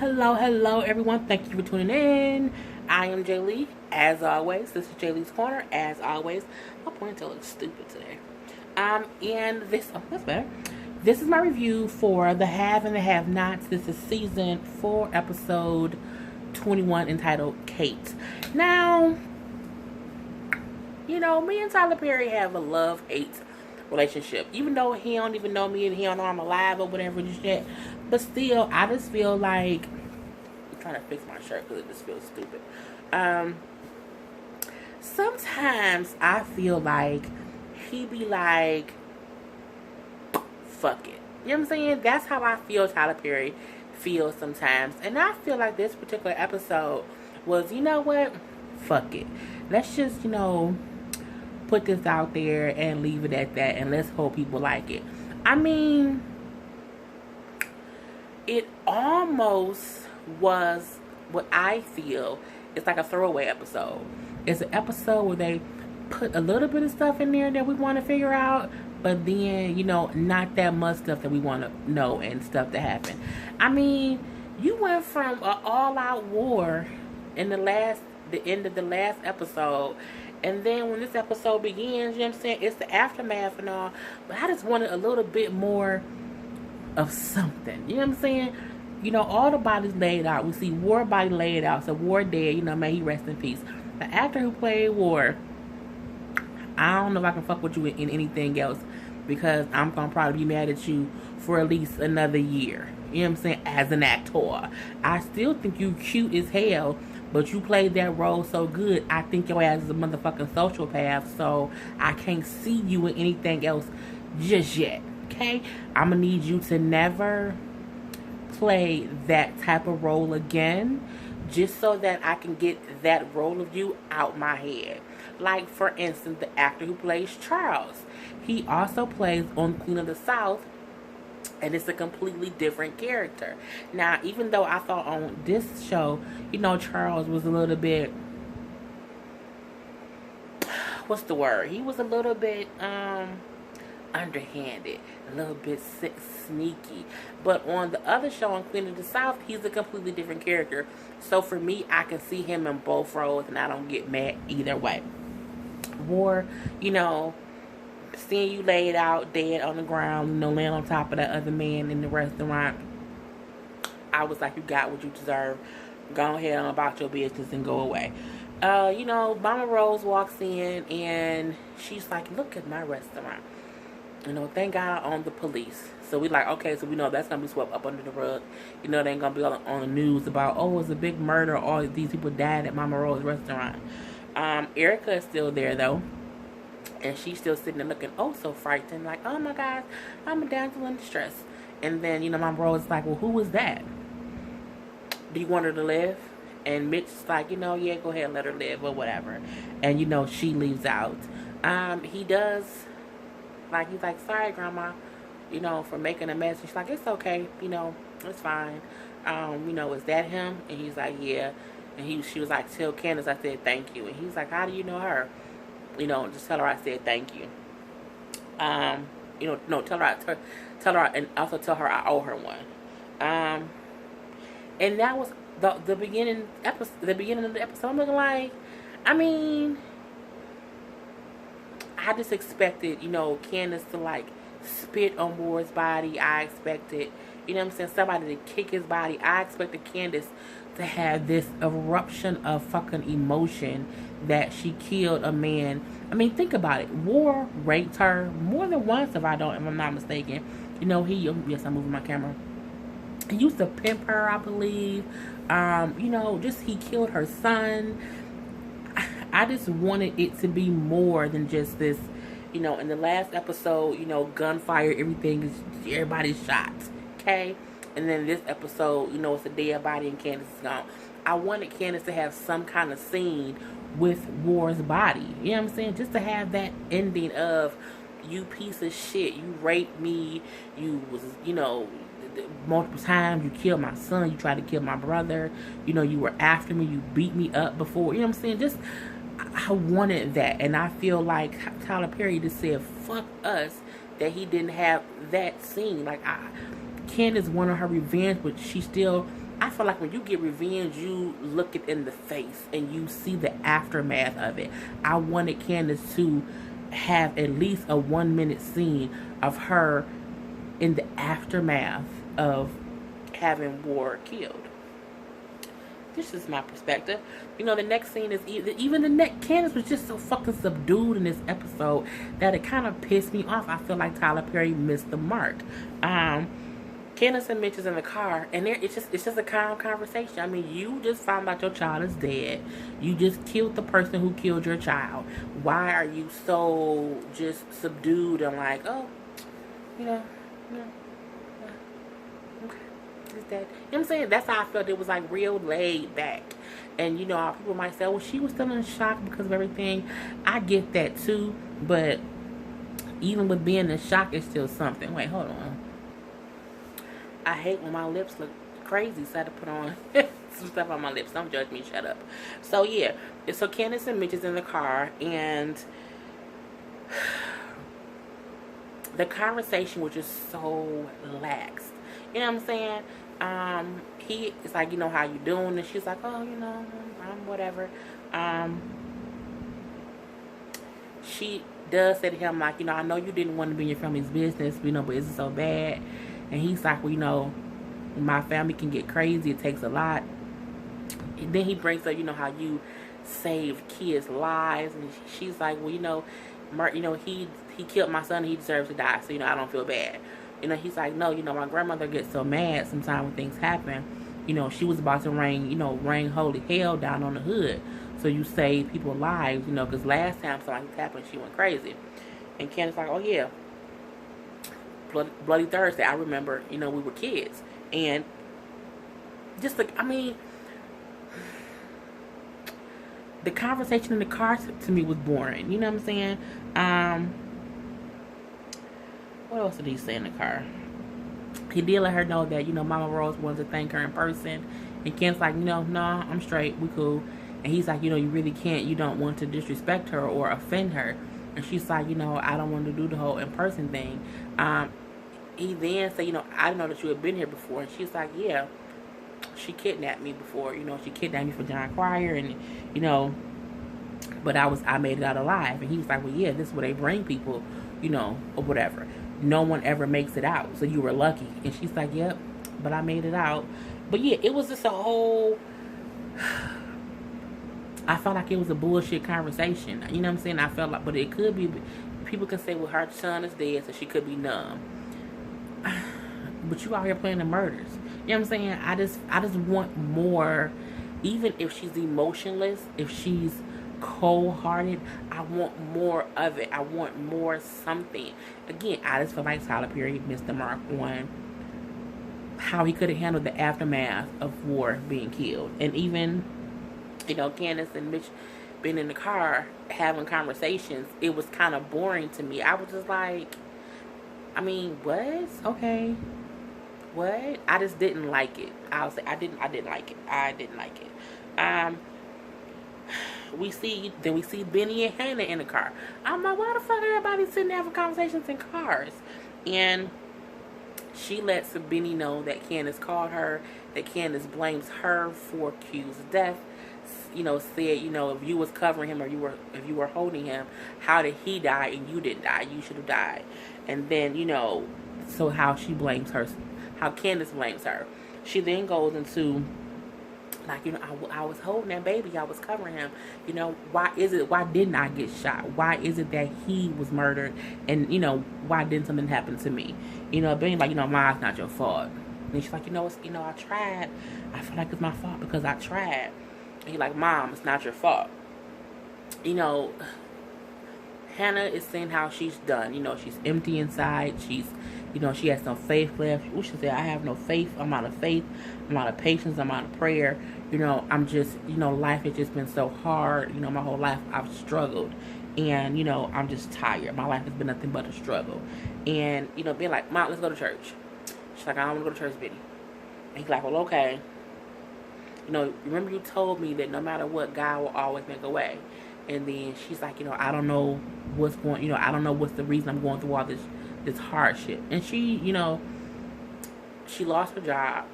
Hello, everyone. Thank you for tuning in. I am Jay Lee. As always, this is Jay Lee's Corner. As always, my ponytail looks stupid today. And that's better. This is my review for The Have and the Have-Nots. This is season 4, episode 21, entitled Kate. Now, me and Tyler Perry have a love-hate relationship. Even though he don't even know me and he don't know I'm alive or whatever and shit. But still, I just feel like I'm trying to fix my shirt because it just feels stupid. Sometimes I feel like he be like, fuck it. You know what I'm saying? That's how I feel Tyler Perry feels sometimes. And I feel like this particular episode was, you know what? Fuck it. Let's just, put this out there and leave it at that, and let's hope people like it. I mean, it almost was what I feel is like a throwaway episode. It's an episode where they put a little bit of stuff in there that we want to figure out, but then, not that much stuff that we want to know and stuff that happened. I mean, you went from an all-out war in the end of the last episode, and then when this episode begins, it's the aftermath and all, but I just wanted a little bit more of something. You know what I'm saying? All the bodies laid out. We see War body laid out, so War dead, may he rest in peace. The actor who played War, I don't know if I can fuck with you in anything else, because I'm going to probably be mad at you for at least another year. You know what I'm saying? As an actor. I still think you cute as hell, but you played that role so good, I think your ass is a motherfucking sociopath, so I can't see you in anything else just yet, okay? I'm going to need you to never play that type of role again, just so that I can get that role of you out my head. Like, for instance, the actor who plays Charles. He also plays on Queen of the South, and it's a completely different character. Now, even though I thought on this show, Charles was a little bit, what's the word? He was a little bit underhanded, a little bit sneaky. But on the other show, on Queen of the South, he's a completely different character. So for me, I can see him in both roles, and I don't get mad either way. War, seeing you laid out dead on the ground, laying on top of that other man in the restaurant, I was like, you got what you deserve. Go ahead on about your business and go away. Mama Rose walks in and she's like, look at my restaurant. Thank God I own the police. So we like, okay, so we know that's going to be swept up under the rug. They ain't going to be on the news about, oh, it's a big murder. All these people died at Mama Rose's restaurant. Erica is still there, though. And she's still sitting there looking, oh, so frightened. Like, oh, my God, I'm a damsel in distress. And then, Mama Rose is like, well, who was that? Do you want her to live? And Mitch's like, yeah, go ahead and let her live or whatever. And, she leaves out. He does, like, he's like, sorry, Grandma, for making a mess. She's like, it's okay, it's fine. Is that him? And he's like, yeah. And she was like, tell Candace I said thank you. And he's like, how do you know her? Just tell her I said thank you. No, tell her, and also tell her I owe her one. And that was the beginning episode. The beginning of the episode. I'm looking like, I mean, I just expected, Candace to like spit on War's body. I expected, somebody to kick his body. I expected Candace to have this eruption of fucking emotion that she killed a man. I mean, think about it. War raped her more than once, if I'm not mistaken. Yes, I'm moving my camera. He used to pimp her, I believe. He killed her son. I just wanted it to be more than just this. In the last episode, gunfire, everybody's shot. Okay? And then this episode, it's a dead body and Candace is gone. I wanted Candace to have some kind of scene with War's body. You know what I'm saying? Just to have that ending of, you piece of shit, you raped me, you was, multiple times, you killed my son, you tried to kill my brother, you were after me, you beat me up before, you know what I'm saying? Just, I wanted that, and I feel like Tyler Perry just said, fuck us, that he didn't have that scene. Like, Candace wanted her revenge, but she still I feel like when you get revenge, you look it in the face and you see the aftermath of it. I wanted Candace to have at least a 1 minute scene of her in the aftermath of having Ward killed. This is my perspective. You know, the next scene is even the next. Candace was just so fucking subdued in this episode that it kind of pissed me off. I feel like Tyler Perry missed the mark. Candace and Mitch is in the car, and it's just a calm conversation. I mean, you just found out your child is dead. You just killed the person who killed your child. Why are you so just subdued and like, oh, you know, okay, he's dead. You know what I'm saying? That's how I felt. It was like real laid back. And you know, people might say, well, she was still in shock because of everything. I get that too, but even with being in shock, it's still something. Wait, hold on. I hate when my lips look crazy, so I had to put on some stuff on my lips. Don't judge me, shut up. So yeah, so Candace and Mitch is in the car, and the conversation was just so lax. You know what I'm saying? He is like, you know, how you doing? And she's like, oh, you know, I'm whatever. She does say to him, like, you know, I know you didn't want to be in your family's business, you know, but is it so bad? And he's like, well, you know, my family can get crazy. It takes a lot. And then he brings up, you know, how you save kids' lives. And she's like, well, you know, he killed my son and he deserves to die. So, you know, I don't feel bad. You know, he's like, no, you know, my grandmother gets so mad sometimes when things happen. You know, she was about to rain holy hell down on the hood. So you save people's lives, you know, because last time something like this happened, she went crazy. And Candace's like, oh, yeah. Bloody Thursday, I remember, you know, we were kids, and just like, I mean, the conversation in the car to me was boring. You know what I'm saying? What else did he say in the car? He did let her know that, you know, Mama Rose wanted to thank her in person, and Ken's like, you know, no, I'm straight, we cool. And he's like, you know, you really can't, you don't want to disrespect her or offend her. And she's like, you know, I don't want to do the whole in-person thing. He then said, you know, I didn't know that you had been here before. And she's like, yeah, she kidnapped me before. You know, she kidnapped me for John Cryer. And, you know, but I made it out alive. And he was like, well, yeah, this is where they bring people, you know, or whatever. No one ever makes it out. So you were lucky. And she's like, yep, but I made it out. But yeah, it was just a whole... I felt like it was a bullshit conversation. You know what I'm saying? I felt like, but it could be... People can say, well, her son is dead, so she could be numb. But you out here playing the murders. You know what I'm saying? I just want more. Even if she's emotionless, if she's cold-hearted, I want more of it. I want more something. Again, I just feel like Tyler Perry missed the mark on how he could have handled the aftermath of Ward being killed. And even, you know, Candace and Mitch being in the car having conversations, it was kind of boring to me. I was just like, I mean, what? Okay. What? I just didn't like it. I'll say I didn't like it. I didn't like it. We see Benny and Hannah in the car. I'm like, why the fuck everybody sitting there having conversations in cars? And she lets Benny know that Candace called her, that Candace blames her for Q's death. You know, said, you know, if you was covering him or if you were holding him, how did he die and you didn't die? You should have died. And then, you know, so how she blames her, how Candace blames her. She then goes into, like, you know, I was holding that baby, I was covering him. You know, why didn't I get shot? Why is it that he was murdered? And, you know, why didn't something happen to me? You know, being like, you know, Ma, it's not your fault. And she's like, you know, I tried. I feel like it's my fault because I tried. And he's like, Mom, it's not your fault. You know, Hannah is saying how she's done. You know, she's empty inside. She's, you know, she has no faith left. We should say, I have no faith. I'm out of faith. I'm out of patience. I'm out of prayer. You know, I'm just, you know, life has just been so hard. You know, my whole life I've struggled. And, you know, I'm just tired. My life has been nothing but a struggle. And, you know, being like, Mom, let's go to church. She's like, I don't want to go to church, Benny. And he's like, well, okay. You know, remember you told me that no matter what, God will always make a way. And then she's like, you know, I don't know what's going, you know, I don't know what's the reason I'm going through all this hardship. And she, you know, she lost her job.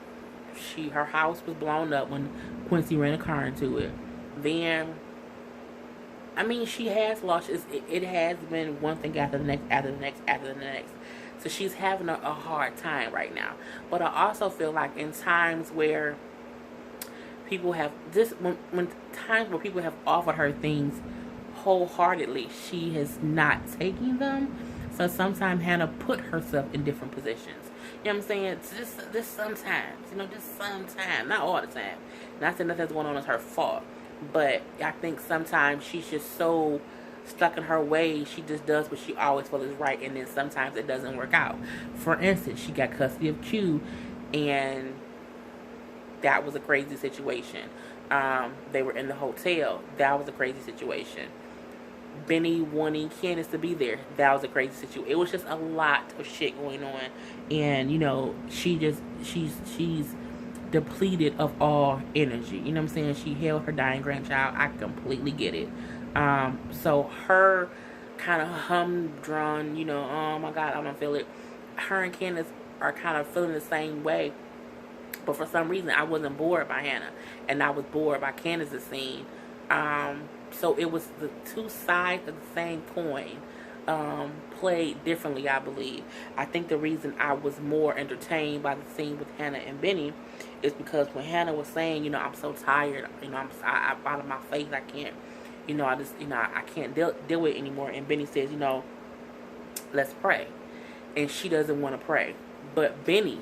her house was blown up when Quincy ran a car into it. Then, I mean, she has lost. It has been one thing after the next, after the next, after the next. So she's having a hard time right now. But I also feel like in times where people have this, when times where people have offered her things wholeheartedly, she has not taken them. So sometimes Hannah put herself in different positions. You know what I'm saying? Just sometimes, just sometimes, not all the time. Not saying nothing's going on is her fault, but I think sometimes she's just so stuck in her ways. She just does what she always feels is right, and then sometimes it doesn't work out. For instance, she got custody of Q, and that was a crazy situation. They were in the hotel. That was a crazy situation. Benny wanting Candace to be there. That was a crazy situation. It was just a lot of shit going on. And, she's depleted of all energy. You know what I'm saying? She held her dying grandchild. I completely get it. So her kind of humdrum, oh my God, I don't feel it. Her and Candace are kind of feeling the same way. But for some reason, I wasn't bored by Hannah. And I was bored by Candace's scene. So it was the two sides of the same coin, played differently, I believe. I think the reason I was more entertained by the scene with Hannah and Benny is because when Hannah was saying, I'm so tired, I'm out of my face, I can't, I can't deal with it anymore. And Benny says, let's pray. And she doesn't want to pray. But Benny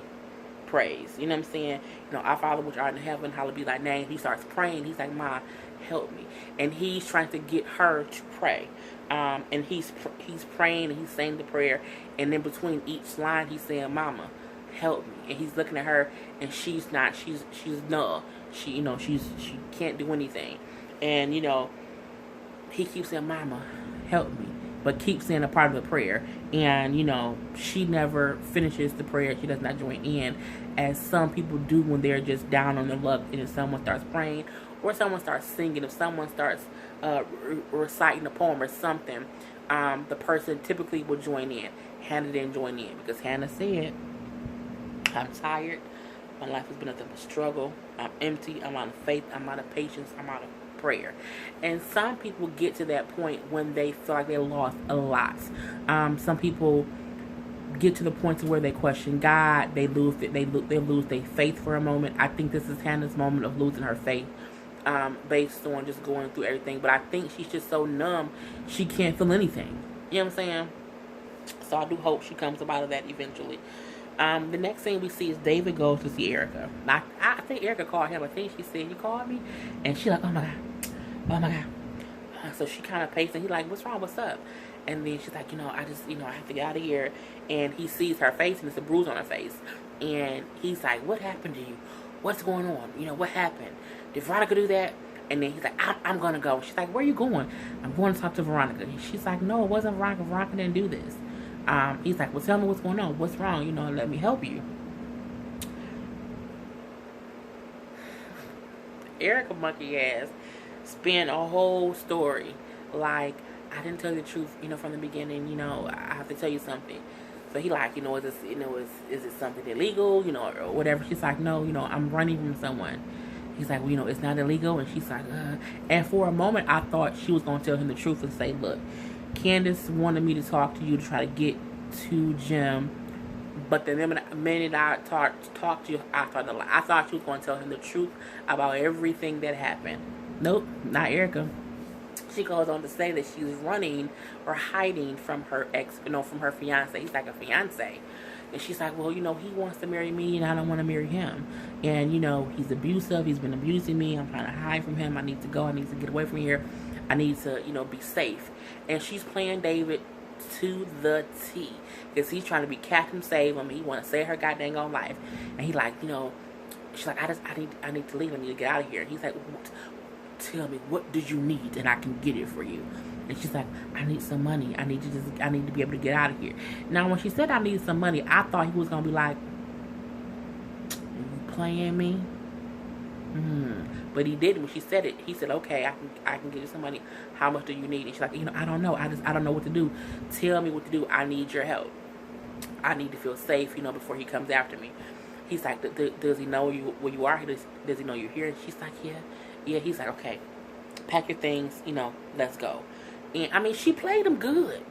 prays. You know what I'm saying? Our Father which art in heaven, hallowed be thy name. He starts praying. He's like, Ma, help me. And he's trying to get her to pray. And he's praying and he's saying the prayer. And in between each line, he's saying, Mama, help me. And he's looking at her, and she's null. She can't do anything. And he keeps saying, Mama, help me, but keeps saying a part of the prayer. And she never finishes the prayer. She does not join in, as some people do when they're just down on their luck, and if someone starts praying or someone starts singing, if someone starts reciting a poem or something, the person typically will join in. Hannah didn't join in because Hannah said, I'm tired. My life has been nothing but struggle. I'm empty. I'm out of faith. I'm out of patience. I'm out of prayer. And some people get to that point when they feel like they lost a lot. Some people get to the point to where they question God. They lose their faith for a moment. I think this is Hannah's moment of losing her faith, based on just going through everything. But I think she's just so numb, she can't feel anything. You know what I'm saying? So I do hope she comes up out of that eventually. The next thing we see is David goes to see Erica. I think Erica called him. I think she said, you called me? And she's like, oh my God. So she kind of paced, and he's like, what's wrong? What's up? And then she's like, I just, I have to get out of here. And he sees her face, and it's a bruise on her face. And he's like, what happened to you? What's going on? What happened? Did Veronica do that? And then he's like, I'm going to go. She's like, where are you going? I'm going to talk to Veronica. And she's like, no, it wasn't Veronica. Veronica didn't do this. He's like, well, tell me what's going on. What's wrong? Let me help you. Erica monkey ass spent a whole story like, I didn't tell you the truth, from the beginning. I have to tell you something. So he like, is this, is it something illegal, or whatever? She's like, no, I'm running from someone. He's like, well, it's not illegal. And she's like, And for a moment, I thought she was going to tell him the truth and say, look, Candace wanted me to talk to you to try to get to Jim. But the minute I talked to you, I thought she was going to tell him the truth about everything that happened. Nope, not Erica. She goes on to say that she's running or hiding from her from her fiance. He's like a fiance. And she's like, well, he wants to marry me, and I don't want to marry him. And, he's abusive. He's been abusing me. I'm trying to hide from him. I need to go. I need to get away from here. I need to, be safe. And she's playing David to the T. Because he's trying to be Captain Save him. He want to save her goddamn own life. And he like, she's like, I need to leave. I need to get out of here. And he's like, tell me, what do you need? And I can get it for you. And she's like, I need some money. I need to be able to get out of here. Now, when she said I need some money, I thought he was going to be like, you playing me? But he didn't. When she said it, he said, okay, I can get you some money. How much do you need? And she's like, I don't know. I don't know what to do. Tell me what to do. I need your help. I need to feel safe, before he comes after me. He's like, does he know where you are? Does he know you're here? And she's like, yeah. Yeah, he's like, okay, pack your things, let's go. And I mean, she played him good.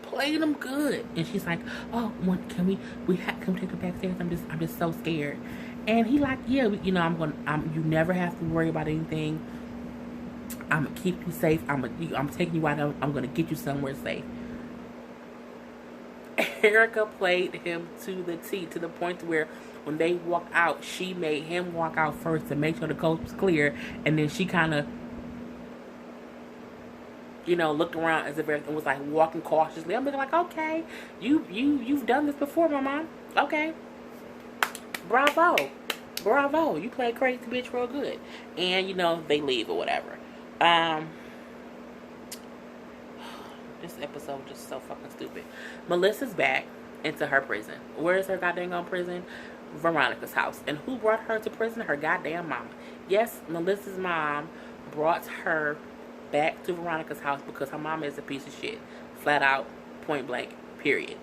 Played him good. And she's like, oh, can we take her backstairs? I'm just so scared. And he like, yeah, you never have to worry about anything. I'm gonna keep you safe. I'm taking you out. I'm gonna get you somewhere safe. Erica played him to the T, to the point where when they walked out, she made him walk out first to make sure the coast was clear, and then she kind of, looked around as if everything was like walking cautiously. I'm looking like, okay, you've done this before, my mom. Okay, bravo, you played crazy bitch real good. And they leave or whatever. This episode was just so fucking stupid. Melissa's back into her prison. Where is her goddamn prison? Veronica's house. And who brought her to prison? Her goddamn mama. Yes, Melissa's mom brought her back to Veronica's house because her mama is a piece of shit. Flat out, point blank, period.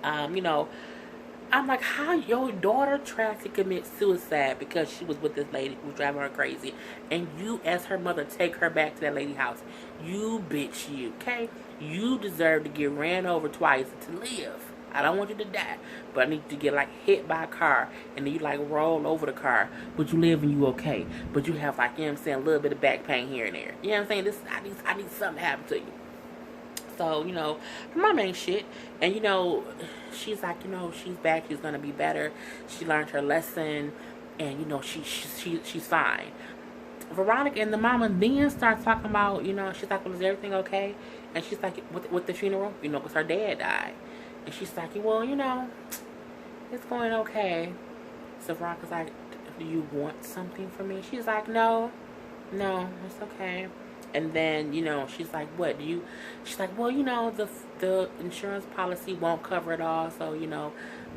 I'm like, how your daughter tried to commit suicide because she was with this lady who was driving her crazy, and you, as her mother, take her back to that lady's house. You bitch, you, okay? You deserve to get ran over twice to live. I don't want you to die, but I need you to get like hit by a car, and then you like roll over the car, but you live and you okay. But you have like, a little bit of back pain here and there. You know what I'm saying? I need something to happen to you. So, her mom ain't shit. And, she's like, she's back. She's going to be better. She learned her lesson. And, she's fine. Veronica and the mama then start talking about, she's like, well, is everything okay? And she's like, with the funeral, because her dad died. And she's like, well, it's going okay. So Veronica's like, do you want something from me? She's like, no, it's okay. And then, she's like, what do you, she's like, well, the insurance policy won't cover it all. So,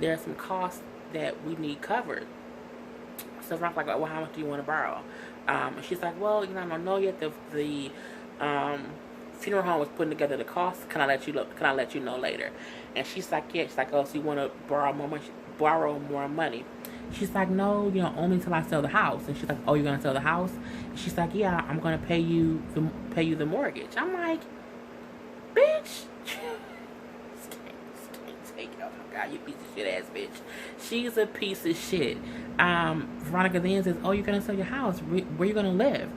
there are some costs that we need covered. So Veronic's like, well, how much do you want to borrow? And she's like, well, I don't know yet. The funeral home was putting together the costs. Can I let you know later? And she's like, yeah. She's like, oh, so you want to borrow more money? She's like, no, only until I sell the house. And she's like, oh, you're gonna sell the house? And she's like, yeah, I'm gonna pay you the mortgage. I'm like, bitch, oh my god, you piece of shit ass bitch. She's a piece of shit. Veronica then says, oh, you're gonna sell your house? Where you gonna live?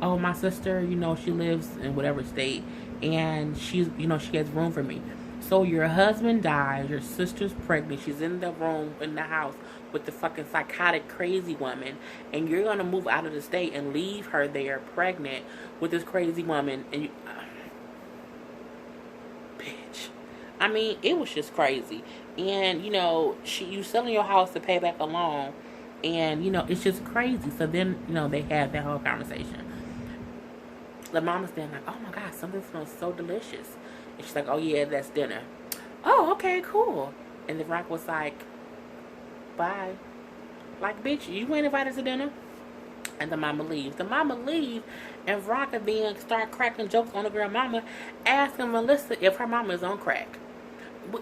Oh, my sister, she lives in whatever state, and she's, she has room for me. So your husband dies, your sister's pregnant, she's in the room, in the house, with the fucking psychotic crazy woman, and you're gonna move out of the state and leave her there pregnant with this crazy woman, and you, bitch. I mean, it was just crazy. And you selling your house to pay back a loan, and it's just crazy. So then they had that whole conversation. The mama's then like, oh my god, something smells so delicious, and she's like, oh yeah, that's dinner. Oh, okay, cool. And the Rock was like, bye. Like, bitch, you ain't invited to dinner. And the mama leaves. And Veronica then start cracking jokes on the girl mama, asking Melissa if her mama is on crack.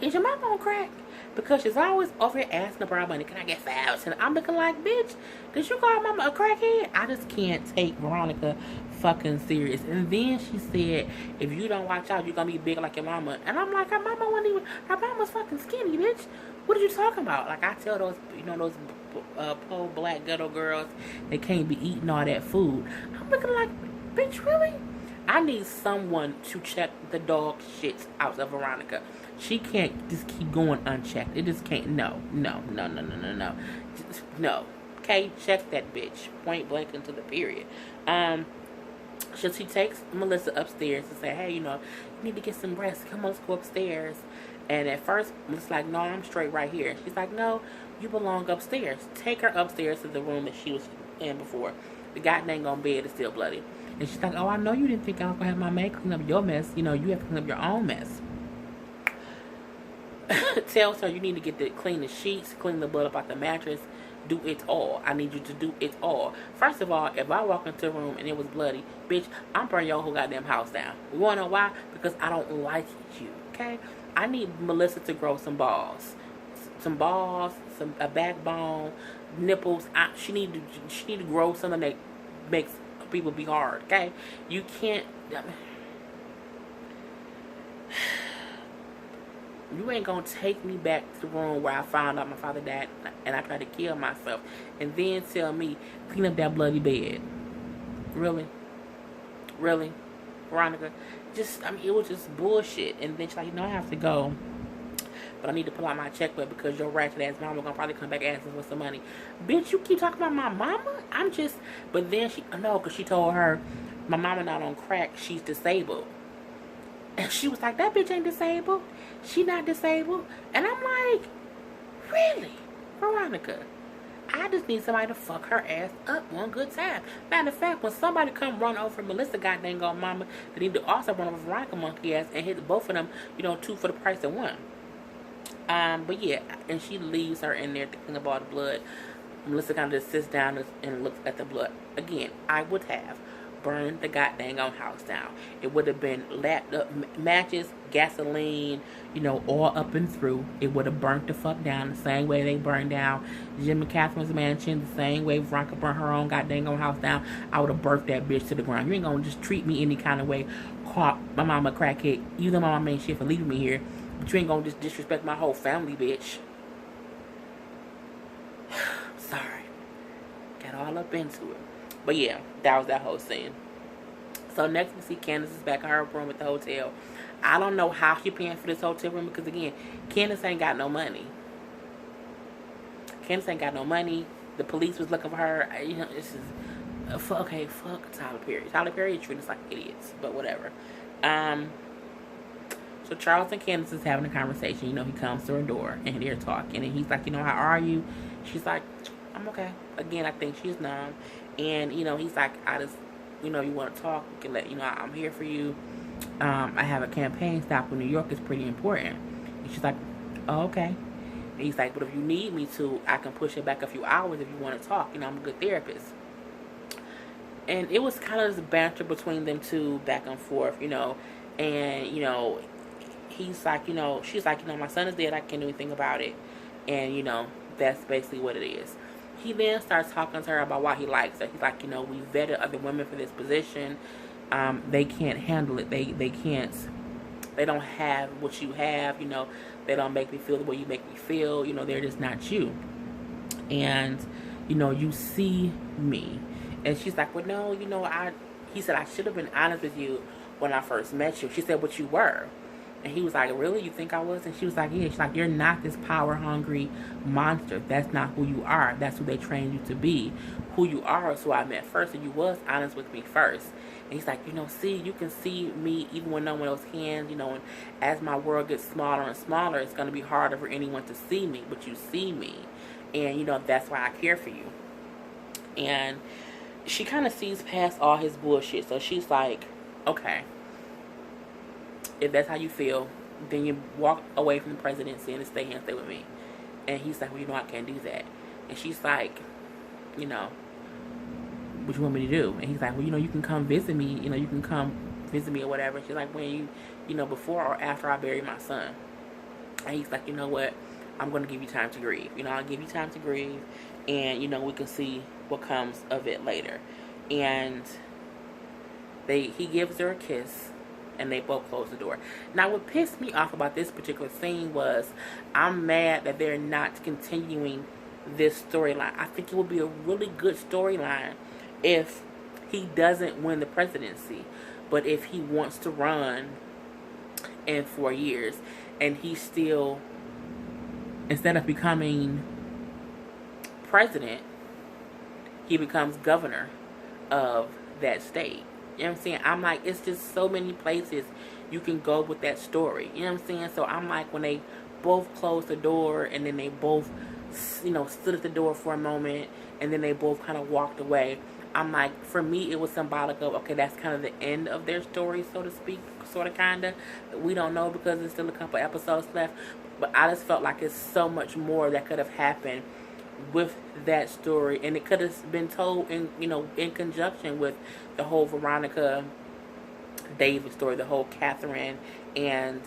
Is your mama on crack? Because she's always over here asking to borrow money. Can I get $5? And I'm looking like, bitch, did you call mama a crackhead? I just can't take Veronica fucking serious. And then she said, if you don't watch out, you're gonna be big like your mama. And I'm like, her mama's fucking skinny, bitch. What are you talking about? Like, I tell those, those poor black ghetto girls, they can't be eating all that food. I'm looking like, bitch, really? I need someone to check the dog shit out of Veronica. She can't just keep going unchecked. It just can't. No. Just, no. Okay, check that bitch. Point blank into the period. So she takes Melissa upstairs and say, hey, you need to get some rest. Come on, let's go upstairs. And at first, Melissa's like, no, I'm straight right here. She's like, no, you belong upstairs. Take her upstairs to the room that she was in before. The goddamn on bed is still bloody. And she's like, oh, I know you didn't think I was going to have my maid clean up your mess. You have to clean up your own mess. Tells her you need to clean the sheets, clean the blood up out the mattress, do it all. I need you to do it all. First of all, if I walk into a room and it was bloody, bitch, I'm burning your whole goddamn house down. You wanna know why? Because I don't like you, okay? I need Melissa to grow some balls. some balls, a backbone, nipples. She need to grow something that makes people be hard. Okay, you can't. You ain't gonna take me back to the room where I found out my father died and I tried to kill myself, and then tell me clean up that bloody bed. Really, really, Veronica. It was just bullshit. And then she's like, I have to go, but I need to pull out my checkbook because your ratchet ass mama gonna probably come back asking for some money. Bitch, you keep talking about my mama? But then because she told her, my mama not on crack, she's disabled. And she was like, that bitch ain't disabled. She not disabled. And I'm like, really? Veronica, I just need somebody to fuck her ass up one good time. Matter of fact, when somebody come run over Melissa goddamn mama, they need to also run over Veronica monkey ass and hit both of them, 2 for the price of 1. But yeah, and she leaves her in there thinking about the blood. Melissa kind of just sits down and looks at the blood. Again, I would have burned the goddamn house down. It would have been lapped up, matches, gasoline, all up and through. It would have burnt the fuck down the same way they burned down Jim and Catherine's mansion, the same way Veronica burned her own goddamn house down. I would have burnt that bitch to the ground. You ain't gonna just treat me any kind of way. Call my mama crackhead. You know my mama ain't shit for leaving me here. But you ain't gonna just disrespect my whole family, bitch. Sorry. Got all up into it. But yeah, that was that whole scene. So next we see Candace is back in her room at the hotel. I don't know how she paying for this hotel room because again, Candace ain't got no money. Candace ain't got no money. The police was looking for her. This is fuck Tyler Perry. Tyler Perry is treating us like idiots, but whatever. So Charles and Candace is having a conversation. He comes to her door and they're talking, and he's like, how are you? She's like, I'm okay. Again, I think she's numb, and he's like, I just, you want to talk? You can let I'm here for you. I have a campaign stop in New York. It's pretty important. And she's like, oh, okay. And he's like, but if you need me to, I can push it back a few hours if you want to talk. I'm a good therapist. And it was kind of this banter between them two, back and forth, and he's like, she's like, my son is dead, I can't do anything about it. And, that's basically what it is. He then starts talking to her about why he likes her. He's like, we vetted other women for this position. They can't handle it. They can't, they don't have what you have, they don't make me feel the way you make me feel, they're just not you. And, you see me. And she's like, well, no, he said, I should have been honest with you when I first met you. She said, but you were. And he was like, really? You think I was? And she was like, yeah. She's like, you're not this power-hungry monster. That's not who you are. That's who they trained you to be. Who you are is who I met first, and you was honest with me first. And he's like, see, you can see me even when no one else can, and as my world gets smaller and smaller, it's going to be harder for anyone to see me, but you see me. And, that's why I care for you. And she kind of sees past all his bullshit. So she's like, okay, if that's how you feel, then you walk away from the presidency and stay here and stay with me. And he's like, well, I can't do that. And she's like, what you want me to do? And he's like, well, you can come visit me. You can come visit me or whatever. She's like, when before or after I bury my son. And he's like, what? I'm going to give you time to grieve. I'll give you time to grieve. And, we can see what comes of it later. And he gives her a kiss. And they both close the door. Now, what pissed me off about this particular scene was I'm mad that they're not continuing this storyline. I think it would be a really good storyline if he doesn't win the presidency, but if he wants to run in 4 years and he still, instead of becoming president, he becomes governor of that state. You know what I'm saying? I'm like, it's just so many places you can go with that story. You know what I'm saying? So I'm like, when they both closed the door and then they both, stood at the door for a moment and then they both kind of walked away. I'm like, for me, it was symbolic of, okay, that's kind of the end of their story, so to speak, sort of, kind of. We don't know because there's still a couple episodes left. But I just felt like it's so much more that could have happened with that story, and it could have been told in in conjunction with the whole Veronica David story, the whole Catherine and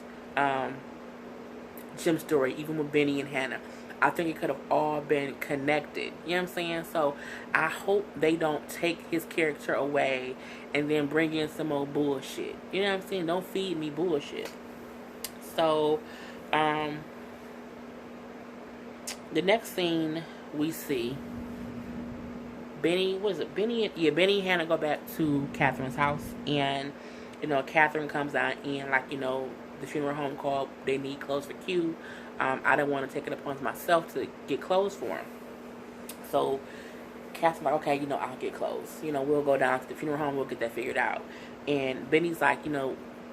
Jim story, even with Benny and Hannah. I think it could have all been connected. You know what I'm saying? So I hope they don't take his character away and then bring in some old bullshit. You know what I'm saying? Don't feed me bullshit. So, the next scene we see Benny, what is it? Benny, yeah, Benny and Hannah go back to Catherine's house, and Catherine comes out and the funeral home called. They need clothes for Q. I didn't want to take it upon myself to get clothes for him, so Catherine's like, okay, I'll get clothes. We'll go down to the funeral home. We'll get that figured out. And Benny's like,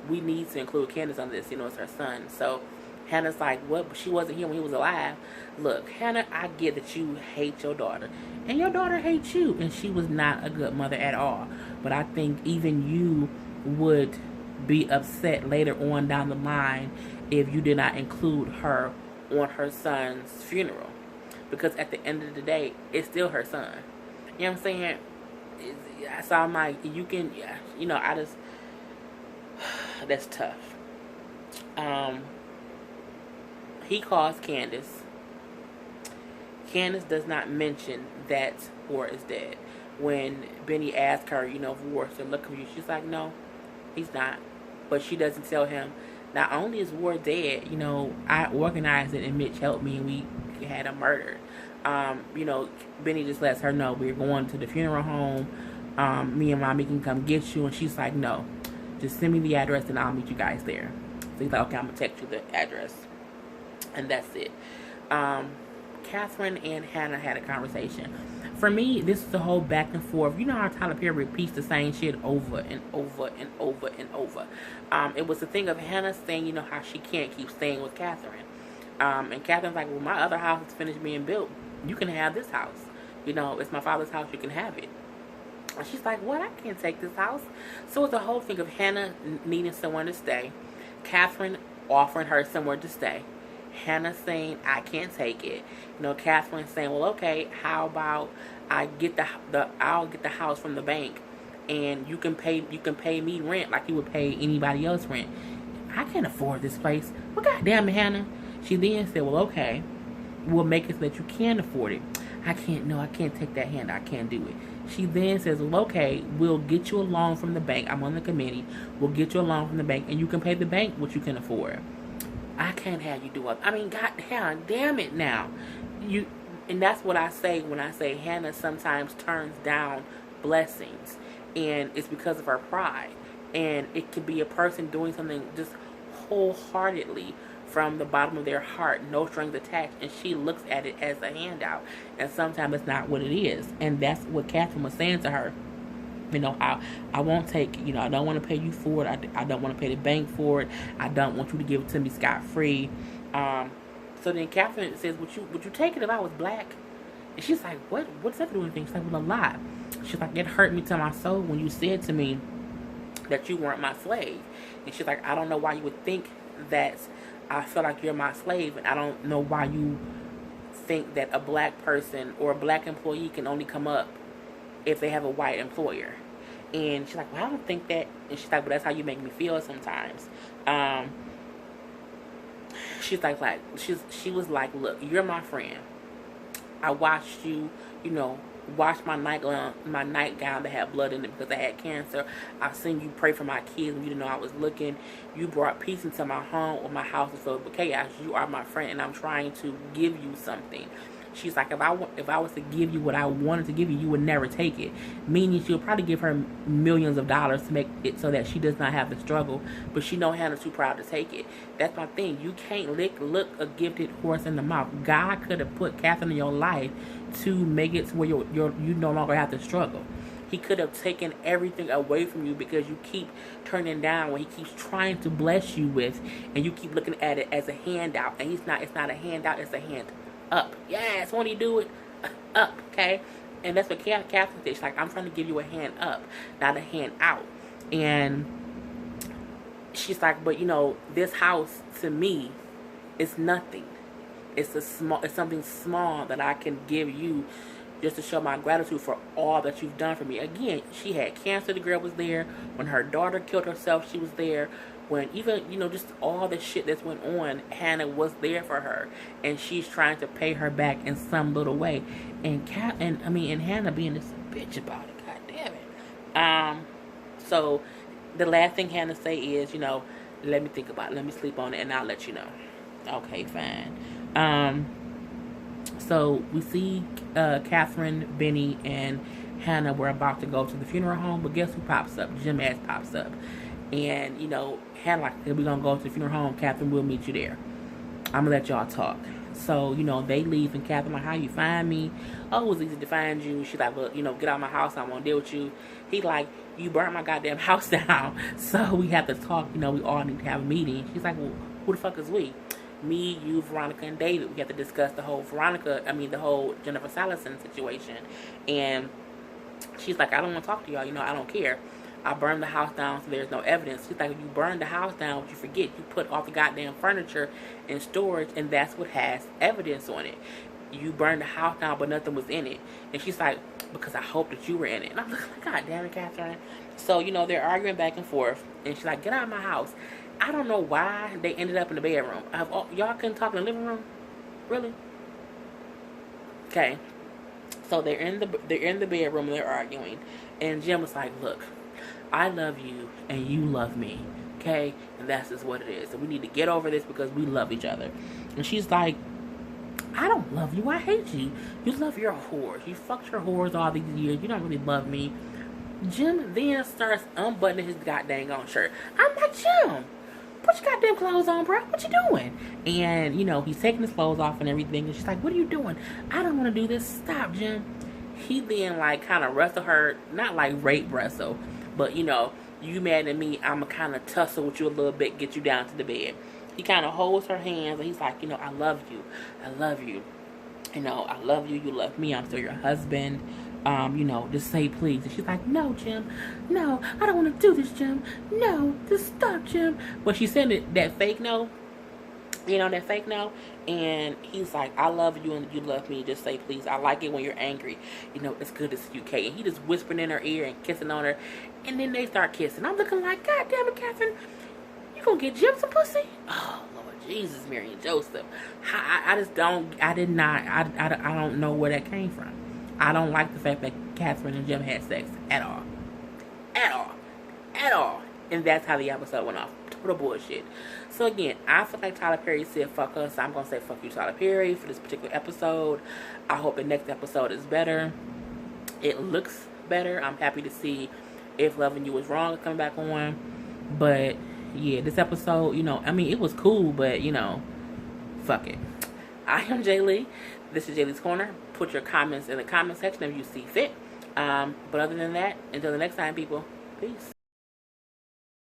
we need to include Candace on this. It's her son. So Hannah's like, what? She wasn't here when he was alive. Look, Hannah, I get that you hate your daughter. And your daughter hates you. And she was not a good mother at all. But I think even you would be upset later on down the line if you did not include her on her son's funeral. Because at the end of the day, it's still her son. You know what I'm saying? So I'm like, you can, I just, that's tough. He calls Candace. Candace does not mention that Ward is dead. When Benny asks her, if Ward's still looking for you, she's like, no, he's not. But she doesn't tell him, not only is Ward dead, I organized it and Mitch helped me and we had him murdered. Benny just lets her know we're going to the funeral home. Me and Mommy can come get you. And she's like, no, just send me the address and I'll meet you guys there. So he's like, okay, I'm going to text you the address. And that's it. Catherine and Hannah had a conversation. For me, this is the whole back and forth. You know how Tyler Perry repeats the same shit over and over and over and over. It was the thing of Hannah saying, how she can't keep staying with Catherine. And Catherine's like, well, my other house is finished being built. You can have this house. It's my father's house. You can have it. And she's like, what? I can't take this house. So it's the whole thing of Hannah needing someone to stay. Catherine offering her somewhere to stay. Hannah saying, I can't take it. Catherine saying, well, okay, how about I get I'll get the house from the bank and you can pay me rent like you would pay anybody else rent. I can't afford this place. Well, goddamn it, Hannah. She then said, well, okay, we'll make it so that you can afford it. I can't take that hand. I can't do it. She then says, well, okay, we'll get you a loan from the bank. I'm on the committee. We'll get you a loan from the bank and you can pay the bank what you can afford. I can't have you do it. I mean, God damn it now. And that's what I say when I say Hannah sometimes turns down blessings. And it's because of her pride. And it could be a person doing something just wholeheartedly from the bottom of their heart, no strings attached, and she looks at it as a handout. And sometimes it's not what it is. And that's what Catherine was saying to her. I won't take, I don't want to pay you for it. I don't want to pay the bank for it. I don't want you to give it to me scot-free. So then Catherine says, would you take it if I was black? And she's like, what's that doing anything? She's like, well, a lot. She's like, it hurt me to my soul when you said to me that you weren't my slave. And she's like, I don't know why you would think that I feel like you're my slave. And I don't know why you think that a black person or a black employee can only come up if they have a white employer. And she's like, well, I don't think that. And she's like, but that's how you make me feel sometimes. She's like she was like, look, you're my friend. I watched you, wash my nightgown that had blood in it because I had cancer. I've seen you pray for my kids when you didn't know I was looking. You brought peace into my home or my house is filled with chaos. You are my friend and I'm trying to give you something. She's like, if I was to give you what I wanted to give you, you would never take it. Meaning she'll probably give her millions of dollars to make it so that she does not have to struggle. But she know Hannah's too proud to take it. That's my thing. You can't look a gifted horse in the mouth. God could have put Catherine in your life to make it to where you no longer have to struggle. He could have taken everything away from you because you keep turning down what he keeps trying to bless you with, and you keep looking at it as a handout. And it's not a handout, it's a hand up. Yes, when you do it up, okay? And that's what Catherine said. She's like, I'm trying to give you a hand up, not a hand out. And she's like, but this house to me is nothing. It's something small that I can give you just to show my gratitude for all that you've done for me. Again, she had cancer. The girl was there. When her daughter killed herself, she was there. When even, you know, just all the shit that went on, Hannah was there for her. And she's trying to pay her back in some little way. And Hannah being this bitch about it. God damn it. So the last thing Hannah say is, you know, let me think about it. Let me sleep on it and I'll let you know. Okay, fine. So we see Catherine, Benny, and Hannah were about to go to the funeral home, but guess who pops up? Jim Ass pops up. And, you know, Hannah like, we're going to go to the funeral home. Catherine, will meet you there. I'm going to let y'all talk. So, you know, they leave, and Catherine like, how you find me? Oh, it was easy to find you. She's like, well, you know, get out of my house. I won't deal with you. He like, you burnt my goddamn house down. So we have to talk. You know, we all need to have a meeting. She's like, well, who the fuck is we? Me, you, Veronica, and David. We have to discuss the whole the whole Jennifer Salison situation. And she's like, I don't want to talk to y'all. You know, I don't care. I burned the house down, so there's no evidence. She's like, if you burn the house down, what you forget, you put all the goddamn furniture in storage, and that's what has evidence on it. You burned the house down, but nothing was in it. And she's like, because I hope that you were in it. And I'm like, God damn it, Catherine. So, you know, they're arguing back and forth. And she's like, get out of my house. I don't know why they ended up in the bedroom. Y'all couldn't talk in the living room? Really? Okay. So they're in the bedroom and they're arguing. And Jim was like, look, I love you and you love me. Okay? And that's just what it is. And we need to get over this because we love each other. And she's like, I don't love you. I hate you. You love your whores. You fucked your whores all these years. You don't really love me. Jim then starts unbuttoning his goddamn own shirt. I'm like, Jim, put your goddamn clothes on, bro. What you doing? And, you know, he's taking his clothes off and everything. And she's like, what are you doing? I don't want to do this. Stop, Jim. He then, like, kind of wrestle her. Not like rape wrestle. But, you know, you mad at me. I'm going to kind of tussle with you a little bit. Get you down to the bed. He kind of holds her hands. And he's like, you know, I love you. I love you. You know, I love you. You love me. I'm still your husband. You know, just say please. And she's like, no, Jim. No, I don't want to do this, Jim. No, just stop, Jim. But she said that fake no. You know, that fake no. And he's like, I love you and you love me. Just say please. I like it when you're angry. You know, it's good to see you, Kate. And he just whispering in her ear and kissing on her. And then they start kissing. I'm looking like, God damn it, Catherine. You gonna get Jim some pussy? Oh, Lord Jesus, Mary and Joseph. I just don't, I don't know where that came from. I don't like the fact that Catherine and Jim had sex at all. At all. At all. And that's how the episode went off. Total bullshit. So again, I feel like Tyler Perry said fuck us. So I'm going to say fuck you, Tyler Perry, for this particular episode. I hope the next episode is better. It looks better. I'm happy to see If Loving You Was Wrong coming back on. But yeah, this episode, you know, I mean, it was cool, but you know, fuck it. I am Jay Lee. This is Jay Lee's Corner. Put your comments in the comment section if you see fit. But other than that, until the next time, people, peace.